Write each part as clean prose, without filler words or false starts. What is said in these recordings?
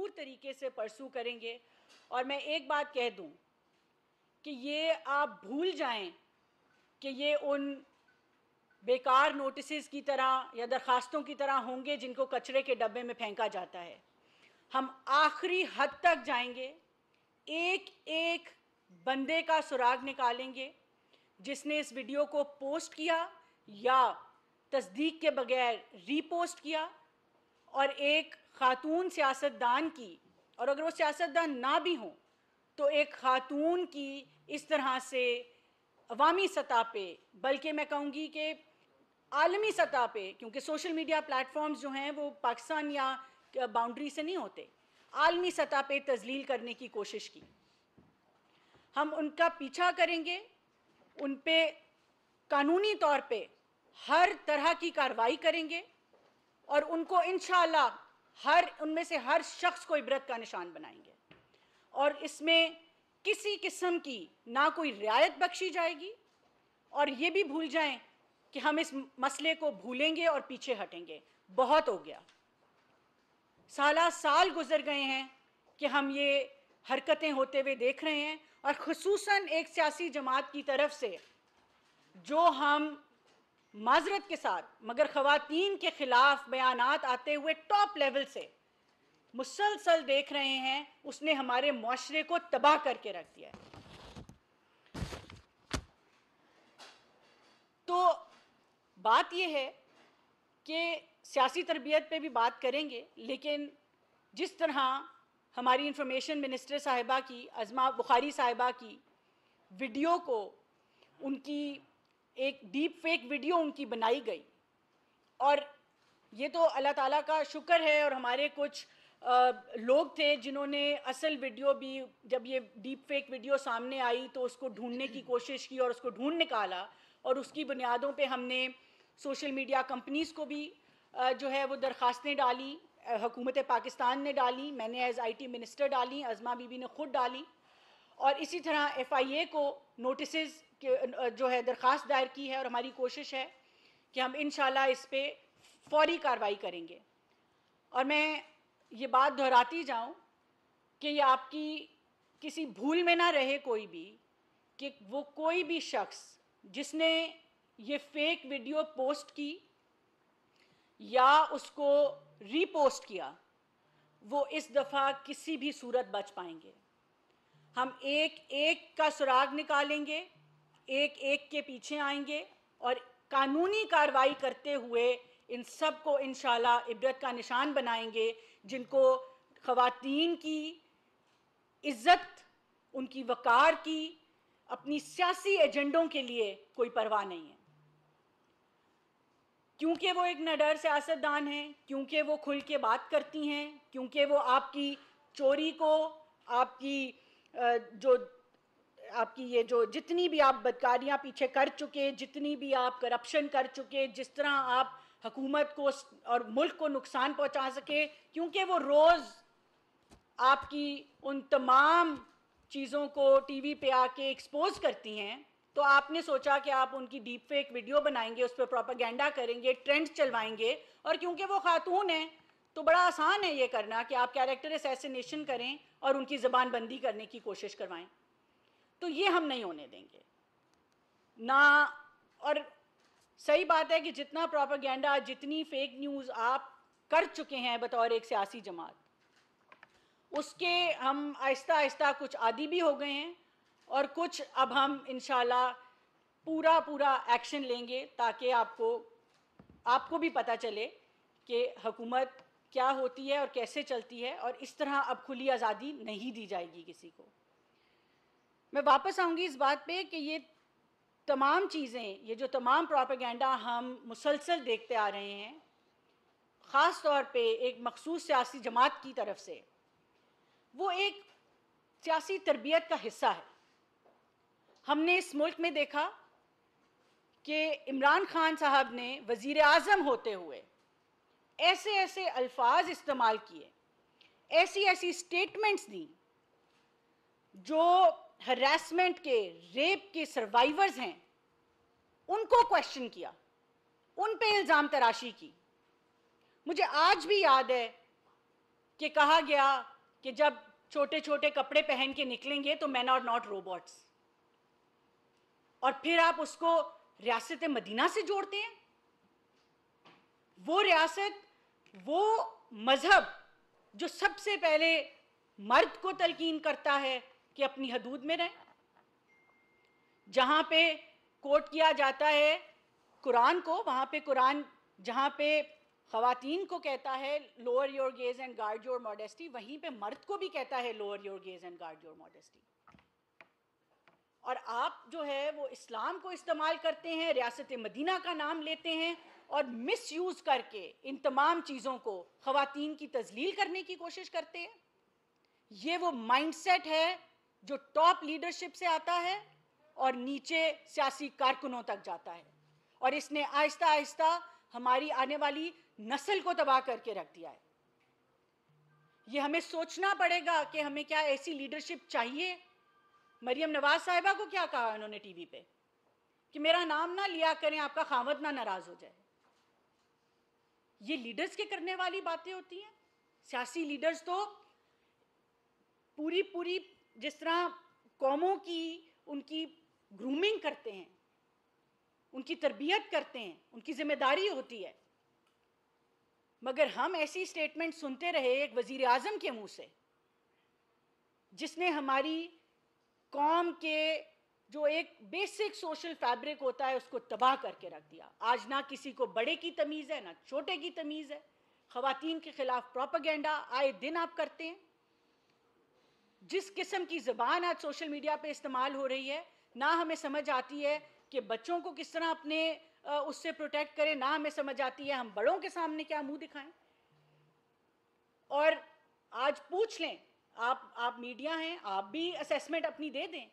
भरपूर तरीके से परसू करेंगे। और मैं एक बात कह दूं कि ये आप भूल जाएं कि ये उन बेकार नोटिसेस की तरह या दरखास्तों की तरह होंगे जिनको कचरे के डब्बे में फेंका जाता है। हम आखिरी हद तक जाएंगे, एक एक बंदे का सुराग निकालेंगे जिसने इस वीडियो को पोस्ट किया या तस्दीक के बगैर रीपोस्ट किया, और एक खातून सियासतदान की, और अगर वो सियासतदान ना भी हों तो एक खातून की इस तरह से अवामी सतह पे, बल्कि मैं कहूँगी कि आलमी सतह पे, क्योंकि सोशल मीडिया प्लेटफॉर्म्स जो हैं वो पाकिस्तान या बाउंड्री से नहीं होते, आलमी सतह पे तजलील करने की कोशिश की। हम उनका पीछा करेंगे, उन पे कानूनी तौर पे हर तरह की कार्रवाई करेंगे और उनको इंशाअल्लाह उनमें से हर शख्स को इबरत का निशान बनाएंगे। और इसमें किसी किस्म की ना कोई रियायत बख्शी जाएगी, और ये भी भूल जाएं कि हम इस मसले को भूलेंगे और पीछे हटेंगे। बहुत हो गया, साल गुजर गए हैं कि हम ये हरकतें होते हुए देख रहे हैं, और खुसूसन एक सियासी जमात की तरफ से जो हम माजरत के साथ मगर ख़वातीन के ख़िलाफ़ बयानात आते हुए टॉप लेवल से मुसलसल देख रहे हैं, उसने हमारे मुआशरे को तबाह करके रख दिया है। तो बात यह है कि सियासी तरबियत पे भी बात करेंगे, लेकिन जिस तरह हमारी इंफॉर्मेशन मिनिस्टर साहिबा की, अज़मा बुखारी साहिबा की वीडियो को, उनकी एक डीप फेक वीडियो उनकी बनाई गई, और ये तो अल्लाह ताला का शुक्र है, और हमारे कुछ लोग थे जिन्होंने असल वीडियो भी, जब ये डीप फेक वीडियो सामने आई तो उसको ढूंढने की कोशिश की और उसको ढूंढ निकाला, और उसकी बुनियादों पे हमने सोशल मीडिया कंपनीज़ को भी जो है वो दरख्वास्तें डाली, हुकूमत पाकिस्तान ने डाली, मैंने एज़ IT मिनिस्टर डाली, अज़मा बीबी ने ख़ुद डाली, और इसी तरह FIA को नोटिस जो है दरख्वास्त दायर की है, और हमारी कोशिश है कि हम इंशाल्लाह इस पे फौरी कार्रवाई करेंगे। और मैं ये बात दोहराती जाऊं कि ये आपकी किसी भूल में ना रहे कोई भी, कि वो कोई भी शख्स जिसने ये फेक वीडियो पोस्ट की या उसको रीपोस्ट किया, वो इस दफ़ा किसी भी सूरत बच पाएंगे। हम एक एक का सुराग निकालेंगे, एक एक के पीछे आएंगे, और कानूनी कार्रवाई करते हुए इन सब को इंशाल्लाह इबरत का निशान बनाएंगे, जिनको ख़वातीन की इज़्ज़त, उनकी वक़ार की, अपनी सियासी एजेंडों के लिए कोई परवाह नहीं है, क्योंकि वो एक निडर सियासतदान हैं, क्योंकि वो खुल के बात करती हैं, क्योंकि वो आपकी चोरी को, आपकी ये जो जितनी भी आप बदकारियाँ पीछे कर चुके, जितनी भी आप करप्शन कर चुके, जिस तरह आप हुकूमत को और मुल्क को नुकसान पहुँचा सके, क्योंकि वो रोज़ आपकी उन तमाम चीज़ों को TV पे आके एक्सपोज करती हैं, तो आपने सोचा कि आप उनकी डीप फेक वीडियो बनाएंगे, उस पर प्रोपेगेंडा करेंगे, ट्रेंड चलवाएंगे, और क्योंकि वो खातून हैं तो बड़ा आसान है ये करना कि आप कैरेक्टर असैसिनेशन करें और उनकी ज़बान बंदी करने की कोशिश करवाएं। तो ये हम नहीं होने देंगे ना। और सही बात है कि जितना प्रोपेगेंडा, जितनी फेक न्यूज़ आप कर चुके हैं बतौर एक सियासी जमात, उसके हम आहिस्ता आहिस्ता कुछ आदी भी हो गए हैं, और कुछ अब हम इंशाल्लाह पूरा एक्शन लेंगे ताकि आपको भी पता चले कि हुकूमत क्या होती है और कैसे चलती है, और इस तरह अब खुली आज़ादी नहीं दी जाएगी किसी को। मैं वापस आऊँगी इस बात पे कि ये तमाम चीज़ें, ये जो तमाम प्रोपेगेंडा हम मुसलसल देखते आ रहे हैं, ख़ास तौर पे एक मखसूस सियासी जमात की तरफ से, वो एक सियासी तरबियत का हिस्सा है। हमने इस मुल्क में देखा कि इमरान खान साहब ने वज़ीर आज़म होते हुए ऐसे ऐसे अल्फाज इस्तेमाल किए, ऐसी ऐसी स्टेटमेंट्स दी, जो हरासमेंट के, रेप के सर्वाइवर्स हैं उनको क्वेश्चन किया, उन पे इल्ज़ाम तराशी की। मुझे आज भी याद है कि कहा गया कि जब छोटे छोटे कपड़े पहन के निकलेंगे तो मैन आर नॉट रोबोट्स, और फिर आप उसको रियासत मदीना से जोड़ते हैं। वो रियासत, वो मजहब जो सबसे पहले मर्द को तलकीन करता है कि अपनी हदूद में रहें, जहां पे कोट किया जाता है कुरान को, वहां पे कुरान जहां पे खवातीन को कहता है lower your gauge and guard your modesty, वहीं पे मर्द को भी कहता है lower your gauge and guard your modesty. और आप जो है वो इस्लाम को इस्तेमाल करते हैं, रियासत मदीना का नाम लेते हैं और मिस यूज करके इन तमाम चीज़ों को खवातीन की तजलील करने की कोशिश करते हैं। ये वो माइंडसेट है जो टॉप लीडरशिप से आता है और नीचे सियासी कारकुनों तक जाता है, और इसने आहिस्ता आहिस्ता हमारी आने वाली नस्ल को तबाह करके रख दिया है। ये हमें सोचना पड़ेगा कि हमें क्या ऐसी लीडरशिप चाहिए। मरियम नवाज साहिबा को क्या कहा उन्होंने टीवी पे कि मेरा नाम ना लिया करें, आपका खामद ना नाराज हो जाए। ये लीडर्स के करने वाली बातें होती हैं। सियासी लीडर्स तो पूरी पूरी जिस तरह कौमों की उनकी ग्रूमिंग करते हैं, उनकी तरबियत करते हैं, उनकी जिम्मेदारी होती है। मगर हम ऐसी स्टेटमेंट सुनते रहे एक वजीर आजम के मुंह से, जिसने हमारी कौम के जो एक बेसिक सोशल फैब्रिक होता है उसको तबाह करके रख दिया। आज ना किसी को बड़े की तमीज़ है ना छोटे की तमीज़ है। खवातीन के खिलाफ प्रोपेगेंडा आए दिन आप करते हैं। जिस किस्म की ज़बान आज सोशल मीडिया पे इस्तेमाल हो रही है, ना हमें समझ आती है कि बच्चों को किस तरह अपने उससे प्रोटेक्ट करें, ना हमें समझ आती है हम बड़ों के सामने क्या मुंह दिखाएं। और आज पूछ लें, आप मीडिया हैं, आप भी असेसमेंट अपनी दे दें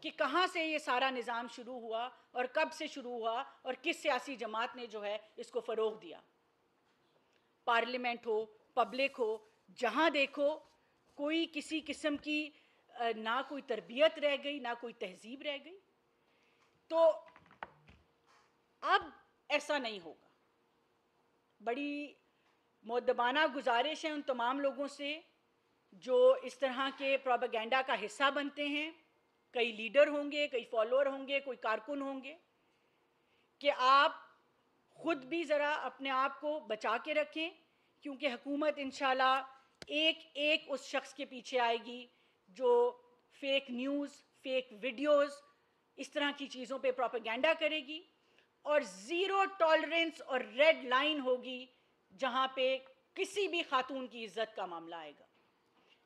कि कहाँ से ये सारा निज़ाम शुरू हुआ और कब से शुरू हुआ और किस सियासी जमात ने जो है इसको फ़रोग़ दिया। पार्लियामेंट हो, पब्लिक हो, जहाँ देखो कोई किसी किस्म की ना कोई तरबियत रह गई, ना कोई तहजीब रह गई। तो अब ऐसा नहीं होगा। बड़ी मुअद्दबाना गुजारिश है उन तमाम लोगों से जो इस तरह के प्रोपेगेंडा का हिस्सा बनते हैं। कई लीडर होंगे, कई फॉलोअर होंगे, कोई कारकुन होंगे, कि आप खुद भी ज़रा अपने आप को बचा के रखें, क्योंकि हुकूमत इंशाल्लाह एक एक उस शख्स के पीछे आएगी जो फेक न्यूज़, फेक वीडियोस, इस तरह की चीज़ों पे प्रोपेगेंडा करेगी, और ज़ीरो टॉलरेंस और रेड लाइन होगी जहाँ पे किसी भी खातून की इज़्ज़त का मामला आएगा।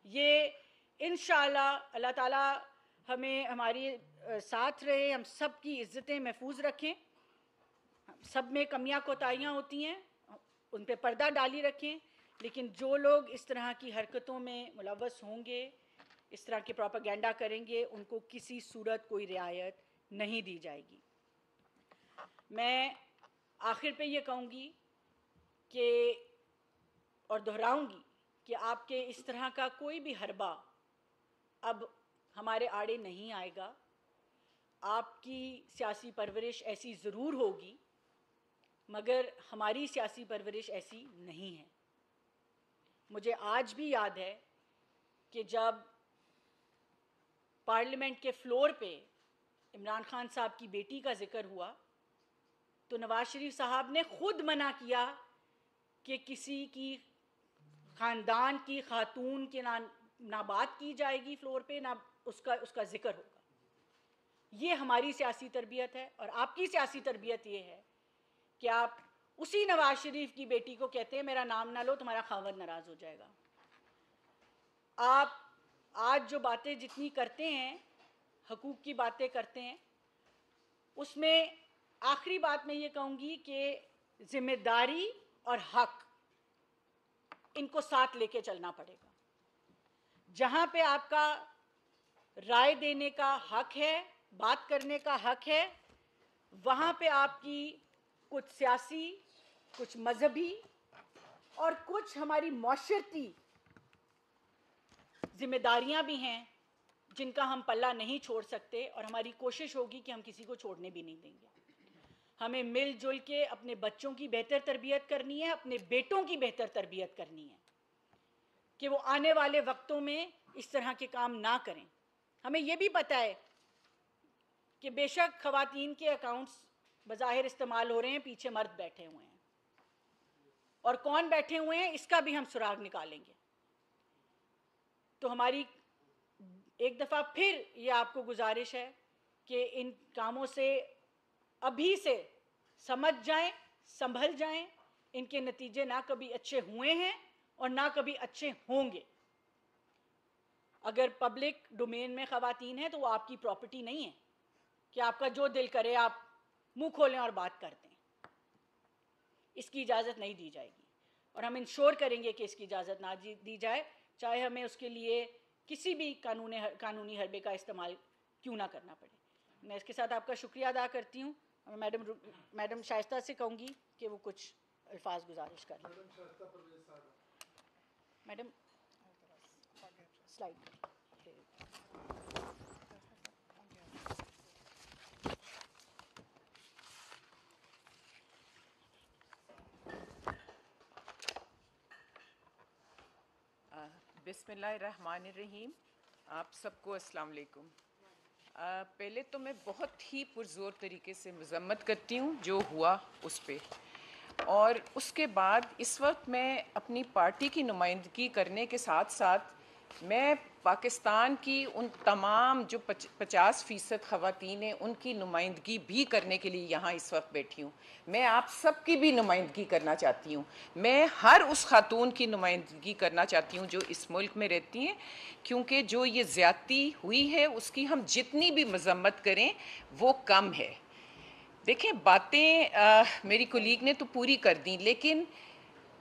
ये इंशाल्लाह अल्लाह ताला हमें हमारी साथ रहे, हम सब की इज़्ज़तें महफूज रखें। सब में कमियां कोताहियां होती हैं, उन पे पर्दा डाली रखें, लेकिन जो लोग इस तरह की हरकतों में मुलव्वस होंगे, इस तरह के प्रोपेगेंडा करेंगे, उनको किसी सूरत कोई रियायत नहीं दी जाएगी। मैं आखिर पे ये कहूँगी कि और दोहराऊँगी कि आपके इस तरह का कोई भी हरबा अब हमारे आड़े नहीं आएगा। आपकी सियासी परवरिश ऐसी ज़रूर होगी, मगर हमारी सियासी परवरिश ऐसी नहीं है। मुझे आज भी याद है कि जब पार्लियामेंट के फ्लोर पे इमरान खान साहब की बेटी का जिक्र हुआ तो नवाज शरीफ साहब ने खुद मना किया कि किसी की ख़ानदान की खातून के ना बात की जाएगी फ्लोर पे, ना उसका जिक्र होगा। ये हमारी सियासी तरबियत है, और आपकी सियासी तरबियत ये है कि आप उसी नवाज शरीफ की बेटी को कहते हैं मेरा नाम ना लो, तुम्हारा खावंद नाराज़ हो जाएगा। आप आज जो बातें जितनी करते हैं, हकूक़ की बातें करते हैं, उसमें आखिरी बात मैं ये कहूँगी कि ज़िम्मेदारी और हक, इनको साथ लेके चलना पड़ेगा। जहाँ पे आपका राय देने का हक है, बात करने का हक है, वहाँ पे आपकी कुछ सियासी, कुछ मजहबी और कुछ हमारी माशरती जिम्मेदारियाँ भी हैं जिनका हम पल्ला नहीं छोड़ सकते, और हमारी कोशिश होगी कि हम किसी को छोड़ने भी नहीं देंगे। हमें मिलजुल के अपने बच्चों की बेहतर तरबियत करनी है, अपने बेटों की बेहतर तरबियत करनी है, कि वो आने वाले वक्तों में इस तरह के काम ना करें। हमें ये भी पता है कि बेशक ख़वातीन के अकाउंट्स बज़ाहिर इस्तेमाल हो रहे हैं, पीछे मर्द बैठे हुए हैं, और कौन बैठे हुए हैं इसका भी हम सुराग निकालेंगे। तो हमारी एक दफ़ा फिर ये आपको गुजारिश है कि इन कामों से अभी से समझ जाएं, संभल जाएं। इनके नतीजे ना कभी अच्छे हुए हैं और ना कभी अच्छे होंगे। अगर पब्लिक डोमेन में ख़वातीन हैं तो वो आपकी प्रॉपर्टी नहीं है कि आपका जो दिल करे आप मुंह खोलें और बात कर दें। इसकी इजाज़त नहीं दी जाएगी और हम इंश्योर करेंगे कि इसकी इजाज़त ना दी जाए, चाहे हमें उसके लिए किसी भी कानूनी हरबे का इस्तेमाल क्यों ना करना पड़े। मैं इसके साथ आपका शुक्रिया अदा करती हूँ। मैडम शाइस्ता से कहूँगी कि वो कुछ अल्फाज गुजारिश कर लें। Madam slide. बिस्मिल्लाहिर्रहमानिर्रहीम। आप सबको अस्सलाम वालेकुम। पहले तो मैं बहुत ही पुरज़ोर तरीके से मज़म्मत करती हूँ जो हुआ उस पे, और उसके बाद इस वक्त मैं अपनी पार्टी की नुमाइंदगी करने के साथ साथ मैं पाकिस्तान की उन तमाम जो 50% ख़वातीन हैं उनकी नुमाइंदगी भी करने के लिए यहाँ इस वक्त बैठी हूँ। मैं आप सब की भी नुमाइंदगी करना चाहती हूँ। मैं हर उस खातून की नुमाइंदगी करना चाहती हूँ जो इस मुल्क में रहती हैं, क्योंकि जो ये ज़्यादती हुई है उसकी हम जितनी भी मज़म्मत करें वो कम है। देखें, बातें मेरी कुलीग ने तो पूरी कर दी, लेकिन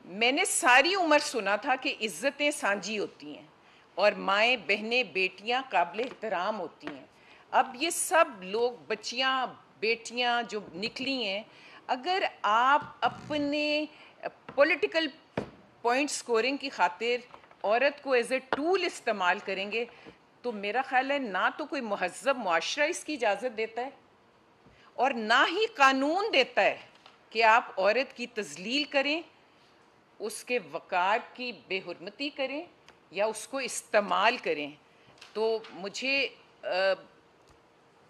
मैंने सारी उम्र सुना था कि इज़्ज़तें सांझी होती हैं और माएँ बहनें बेटियां काबिल एहतराम होती हैं। अब ये सब लोग, बच्चियां बेटियां जो निकली हैं, अगर आप अपने पॉलिटिकल पॉइंट स्कोरिंग की खातिर औरत को एज ए टूल इस्तेमाल करेंगे तो मेरा ख्याल है ना तो कोई महज़्ज़ब मुआशरा इसकी इजाज़त देता है और ना ही कानून देता है कि आप औरत की तज़लील करें, उसके वक़ार की बेहुरमती करें या उसको इस्तेमाल करें। तो मुझे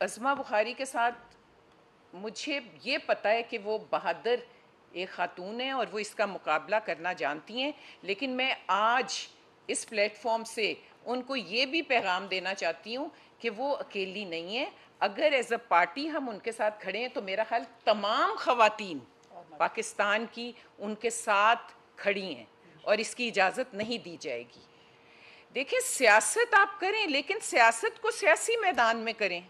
अज़मा बुखारी के साथ मुझे ये पता है कि वो बहादुर एक ख़ातून है और वो इसका मुकाबला करना जानती हैं, लेकिन मैं आज इस प्लेटफॉर्म से उनको ये भी पैगाम देना चाहती हूँ कि वो अकेली नहीं है। अगर एज अ पार्टी हम उनके साथ खड़े हैं तो मेरा ख्याल तमाम ख़वातीन पाकिस्तान की उनके साथ खड़ी हैं और इसकी इजाज़त नहीं दी जाएगी। देखिए, सियासत आप करें, लेकिन सियासत को सियासी मैदान में करें।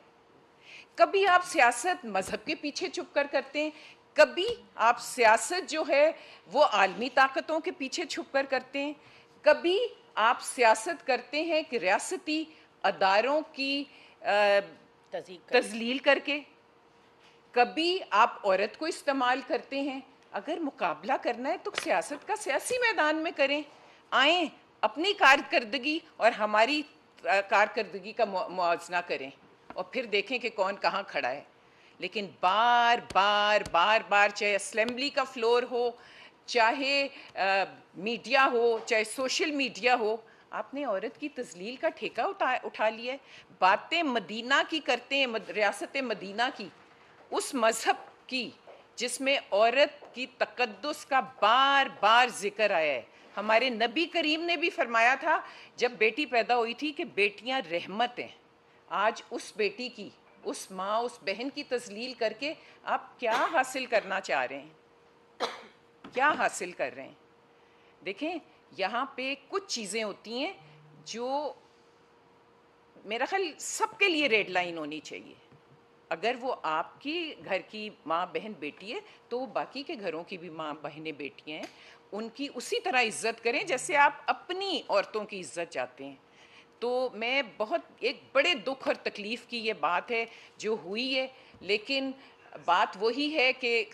कभी आप सियासत मजहब के पीछे छुप कर करते हैं, कभी आप सियासत जो है वो आलमी ताकतों के पीछे छुप कर करते हैं, कभी आप सियासत करते हैं कि रियासती अदारों की तज़लील करके, कभी आप औरत को इस्तेमाल करते हैं। अगर मुकाबला करना है तो सियासत का सियासी मैदान में करें। आएँ, अपनी कारकर्दगी और हमारी कारकर्दगी का मुआवजना करें और फिर देखें कि कौन कहाँ खड़ा है। लेकिन बार बार चाहे असेंबली का फ्लोर हो, चाहे मीडिया हो, चाहे सोशल मीडिया हो, आपने औरत की तज़लील का ठेका उठा लिया है। बातें मदीना की करते हैं, रियासत मदीना की, उस मज़हब की जिसमें औरत की तक़द्दुस का बार बार जिक्र आया है। हमारे नबी करीम ने भी फरमाया था जब बेटी पैदा हुई थी कि बेटियां रहमत हैं। आज उस बेटी की, उस माँ, उस बहन की तज़लील करके आप क्या हासिल करना चाह रहे हैं, क्या हासिल कर रहे हैं? देखें, यहाँ पे कुछ चीज़ें होती हैं जो मेरा ख्याल सबके लिए रेड लाइन होनी चाहिए। अगर वो आपकी घर की माँ बहन बेटी है तो वो बाकी के घरों की भी माँ बहनें बेटियाँ हैं, उनकी उसी तरह इज्जत करें जैसे आप अपनी औरतों की इज्जत चाहते हैं। तो मैं बहुत, एक बड़े दुख और तकलीफ़ की ये बात है जो हुई है, लेकिन बात वही है कि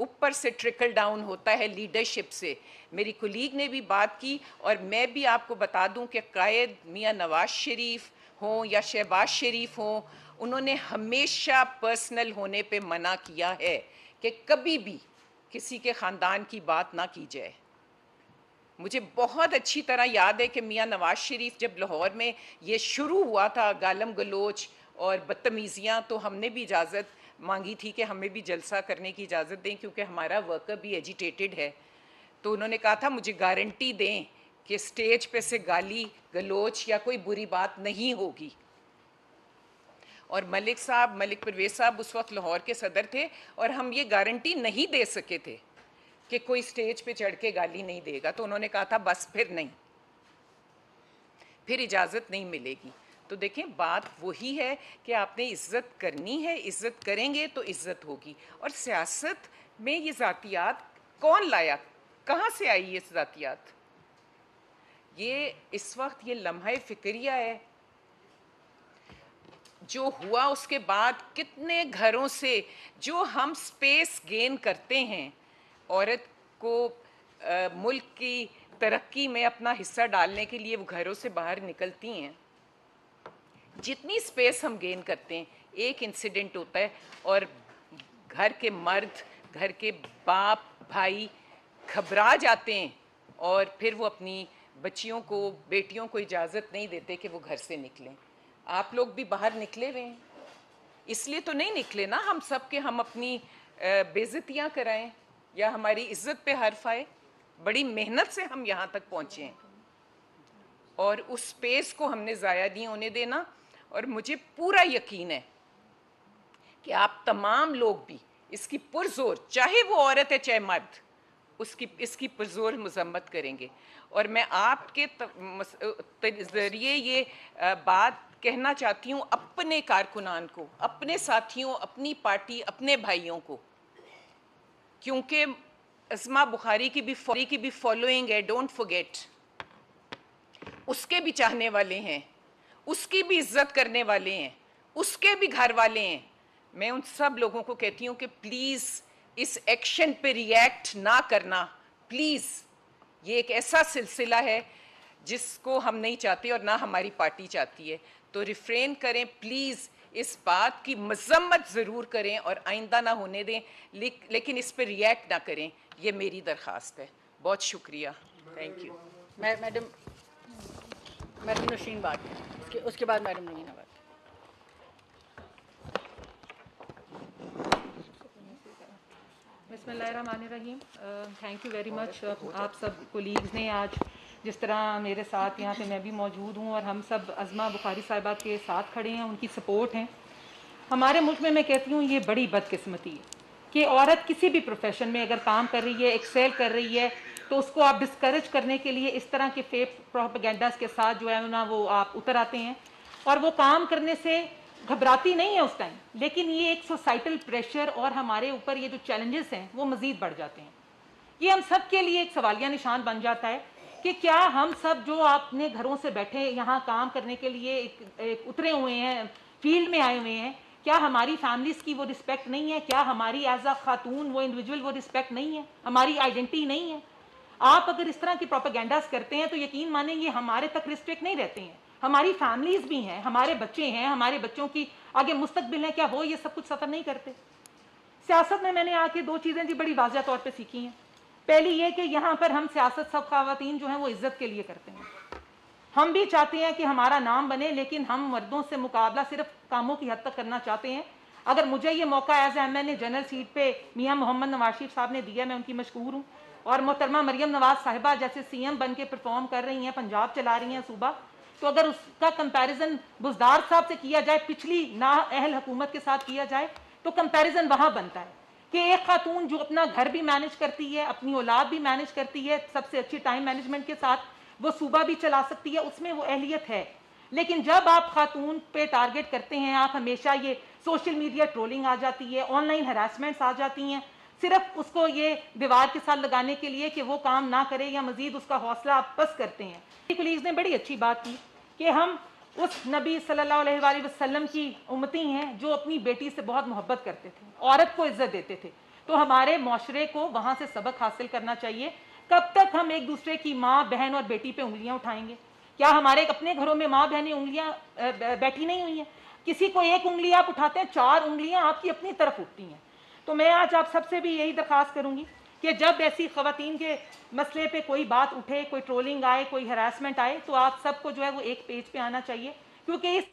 ऊपर से ट्रिकल डाउन होता है, लीडरशिप से। मेरी कुलीग ने भी बात की और मैं भी आपको बता दूं कि कायद मियाँ नवाज शरीफ हों या शहबाज शरीफ हों, उन्होंने हमेशा पर्सनल होने पे मना किया है कि कभी भी किसी के ख़ानदान की बात ना की जाए। मुझे बहुत अच्छी तरह याद है कि मियाँ नवाज शरीफ जब लाहौर में ये शुरू हुआ था गालम गलोच और बदतमीज़ियाँ, तो हमने भी इजाज़त मांगी थी कि हमें भी जलसा करने की इजाज़त दें क्योंकि हमारा वर्कर भी एजिटेटेड है। तो उन्होंने कहा था मुझे गारंटी दें कि स्टेज पे से गाली गलोच या कोई बुरी बात नहीं होगी। और मलिक परवेज़ साहब उस वक्त लाहौर के सदर थे और हम ये गारंटी नहीं दे सके थे कि कोई स्टेज पे चढ़ के गाली नहीं देगा। तो उन्होंने कहा था बस फिर नहीं, फिर इजाज़त नहीं मिलेगी। तो देखें, बात वही है कि आपने इज़्ज़त करनी है, इज़्ज़त करेंगे तो इज़्ज़त होगी। और सियासत में ये ज़ातियात कौन लाया, कहाँ से आई ये ज़ातियात? ये इस वक्त ये लम्हा फ़िक्रिया है। जो हुआ उसके बाद कितने घरों से जो हम स्पेस गेन करते हैं, औरत को मुल्क की तरक्की में अपना हिस्सा डालने के लिए वो घरों से बाहर निकलती हैं, जितनी स्पेस हम गेन करते हैं, एक इंसिडेंट होता है और घर के मर्द, घर के बाप भाई घबरा जाते हैं और फिर वो अपनी बच्चियों को, बेटियों को इजाज़त नहीं देते कि वो घर से निकलें। आप लोग भी बाहर निकले हुए हैं, इसलिए तो नहीं निकले ना हम सब के हम अपनी बेइज्जतियाँ कराएं या हमारी इज्जत पे हर्फ आए। बड़ी मेहनत से हम यहाँ तक पहुँचे हैं और उस स्पेस को हमने ज़ाया नहीं होने देना। और मुझे पूरा यकीन है कि आप तमाम लोग भी इसकी पुरजोर, चाहे वो औरत है चाहे मर्द, इसकी पुरजोर मजम्मत करेंगे। और मैं आपके ज़रिए ये बात कहना चाहती हूँ अपने कारकुनान को, अपने साथियों, अपनी पार्टी, अपने भाइयों को, क्योंकि अस्मा बुखारी की भी फॉलोइंग है, डोंट फॉरगेट। उसके भी चाहने वाले हैं, उसकी भी इज्जत करने वाले हैं, उसके भी घर वाले हैं। मैं उन सब लोगों को कहती हूँ कि प्लीज़ इस एक्शन पे रिएक्ट ना करना, प्लीज़। ये एक ऐसा सिलसिला है जिसको हम नहीं चाहते और ना हमारी पार्टी चाहती है। तो रिफ्रेन करें प्लीज़, इस बात की मजम्मत ज़रूर करें और आइंदा ना होने दें, लेकिन इस पर रिएक्ट ना करें। ये मेरी दरख्वास्त है। बहुत शुक्रिया, थैंक यू। मैडम नशीन बात, उसके बाद मैडम नवीना बात। बिस्मिल्लाहिर्रहमानिर्रहीम। Thank you very much. आप सब कोलीग्स ने आज जिस तरह मेरे साथ यहाँ पे मैं भी मौजूद हूँ और हम सब अज़मा बुखारी साहिबा के साथ खड़े हैं, उनकी सपोर्ट हैं। हमारे मुल्क में मैं कहती हूँ ये बड़ी बदकिस्मती है कि औरत किसी भी प्रोफेशन में अगर काम कर रही है, एक्सेल कर रही है, तो उसको आप डिस्करेज करने के लिए इस तरह के फेक प्रोपेगेंडास के साथ जो है ना वो आप उतर आते हैं और वो काम करने से घबराती नहीं है उस टाइम। लेकिन ये एक सोसाइटल प्रेशर और हमारे ऊपर ये जो चैलेंजेस हैं वो मज़ीद बढ़ जाते हैं। ये हम सब के लिए एक सवालिया निशान बन जाता है कि क्या हम सब जो अपने घरों से बैठे यहाँ काम करने के लिए एक उतरे हुए हैं, फील्ड में आए हुए हैं, क्या हमारी फैमिलीज़ की वो रिस्पेक्ट नहीं है? क्या हमारी एज अ खातून वो इंडिविजुअल वो रिस्पेक्ट नहीं है? हमारी आइडेंटिटी नहीं है? आप अगर इस तरह की प्रोपेगेंडास करते हैं तो यकीन मानें ये हमारे तक रिस्ट्रिक्ट नहीं रहते हैं, हमारी फैमिलीज़ भी हैं, हमारे बच्चे हैं, हमारे बच्चों की आगे मुस्तकबिल है, क्या वो ये सब कुछ सफ़र नहीं करते? सियासत में मैंने आके दो चीज़ें जी बड़ी वाज़िया तौर पर सीखी हैं। पहली ये कि यहाँ पर हम सियासत सब ख़वातीन जो हैं वो इज़्ज़त के लिए करते हैं। हम भी चाहते हैं कि हमारा नाम बने, लेकिन हम मर्दों से मुकाबला सिर्फ कामों की हद तक करना चाहते हैं। अगर मुझे ये मौका एज एमएनए जनरल सीट पे मियाँ मोहम्मद नवाज शरीफ साहब ने दिया, मैं उनकी मशकूर हूँ। और मोहतरमा मरियम नवाज साहिबा जैसे सीएम बन के परफॉर्म कर रही हैं, पंजाब चला रही हैं सूबा, तो अगर उसका कंपैरिजन बुज़दार साहब से किया जाए, पिछली नाअहल हुकूमत के साथ किया जाए, तो कंपैरिजन वहाँ बनता है कि एक खातून जो अपना घर भी मैनेज करती है, अपनी औलाद भी मैनेज करती है, सबसे अच्छी टाइम मैनेजमेंट के साथ वो सूबा भी चला सकती है, उसमें वो अहलियत है। लेकिन जब आप खातून पे टारगेट करते हैं, आप हमेशा ये सोशल मीडिया ट्रोलिंग आ जाती है, ऑनलाइन हरासमेंट्स आ जाती हैं, सिर्फ उसको ये दीवार के साथ लगाने के लिए कि वो काम ना करे या मजीद उसका हौसला आप पस्त करते हैं। कलीग्स ने बड़ी अच्छी बात की कि हम उस नबी सल्लल्लाहु अलैहि वसल्लम की उम्मती हैं जो अपनी बेटी से बहुत मोहब्बत करते थे, औरत को इज्जत देते थे। तो हमारे माशरे को वहाँ से सबक हासिल करना चाहिए। कब तक हम एक दूसरे की माँ बहन और बेटी पे उंगलियाँ उठाएंगे? क्या हमारे अपने घरों में माँ बहनें उंगलियाँ बैठी नहीं हुई हैं? किसी को एक उंगली आप उठाते हैं, 4 उंगलियाँ आपकी अपनी तरफ उठती हैं। तो मैं आज आप सबसे भी यही दरख्वास्त करूँगी कि जब ऐसी ख़वातीन के मसले पे कोई बात उठे, कोई ट्रोलिंग आए, कोई हरासमेंट आए, तो आप सबको जो है वो एक पेज पे आना चाहिए, क्योंकि इस